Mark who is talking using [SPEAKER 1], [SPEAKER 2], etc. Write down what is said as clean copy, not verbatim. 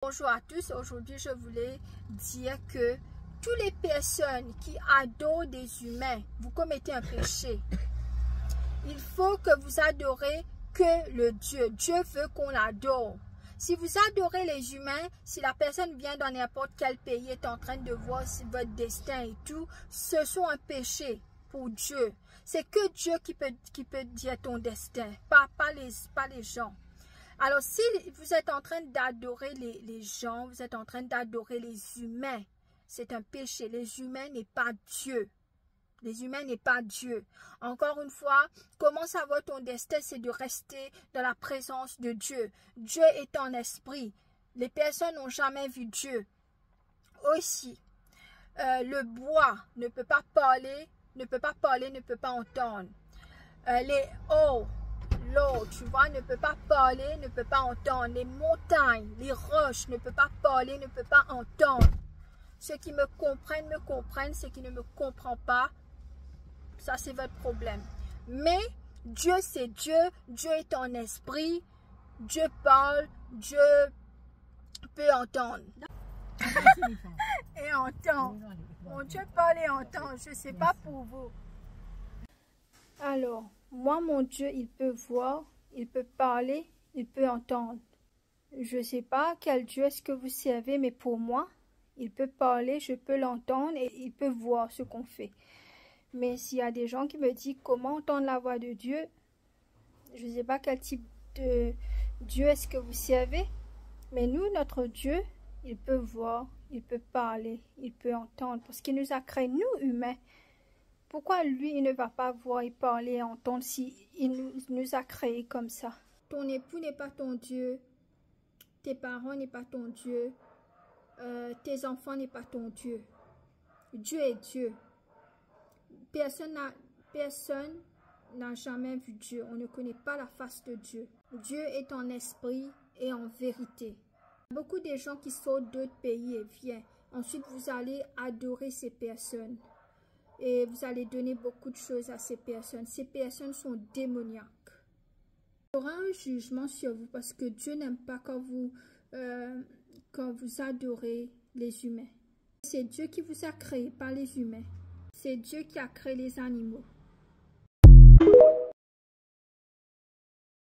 [SPEAKER 1] Bonjour à tous, aujourd'hui je voulais dire que toutes les personnes qui adorent des humains, vous commettez un péché. Il faut que vous adorez que le Dieu. Dieu veut qu'on l'adore. Si vous adorez les humains, si la personne vient dans n'importe quel pays, est en train de voir votre destin et tout, ce sont un péché pour Dieu. C'est que Dieu qui peut dire ton destin, pas les gens. Alors, si vous êtes en train d'adorer les gens, vous êtes en train d'adorer les humains, c'est un péché. Les humains n'est pas Dieu. Les humains n'est pas Dieu. Encore une fois, comment savoir ton destin? C'est de rester dans la présence de Dieu. Dieu est en esprit. Les personnes n'ont jamais vu Dieu. Aussi, le bois ne peut pas parler, ne peut pas entendre. L'eau, tu vois, ne peut pas parler, ne peut pas entendre. Les montagnes, les roches ne peuvent pas parler, ne peuvent pas entendre. Ceux qui me comprennent. Ceux qui ne me comprennent pas, ça c'est votre problème. Mais Dieu c'est Dieu, Dieu est en esprit, Dieu parle, Dieu peut entendre. Et entend. Mon Dieu parle et entend, je ne sais pas pour vous. Alors, moi, mon Dieu, il peut voir, il peut parler, il peut entendre. Je ne sais pas quel Dieu est-ce que vous servez, mais pour moi, il peut parler, je peux l'entendre et il peut voir ce qu'on fait. Mais s'il y a des gens qui me disent comment entendre la voix de Dieu, je ne sais pas quel type de Dieu est-ce que vous servez. Mais nous, notre Dieu, il peut voir, il peut parler, il peut entendre. Parce qu'il nous a créés, nous, humains. Pourquoi lui, il ne va pas voir et parler et entendre si il nous a créés comme ça? Ton époux n'est pas ton Dieu. Tes parents n'est pas ton Dieu. Tes enfants n'est pas ton Dieu. Dieu est Dieu. Personne n'a jamais vu Dieu. On ne connaît pas la face de Dieu. Dieu est en esprit et en vérité. Beaucoup de gens qui sortent d'autres pays et viennent. Ensuite, vous allez adorer ces personnes. Et vous allez donner beaucoup de choses à ces personnes. Ces personnes sont démoniaques. Il y aura un jugement sur vous parce que Dieu n'aime pas quand vous adorez les humains. C'est Dieu qui vous a créé, pas les humains. C'est Dieu qui a créé les animaux.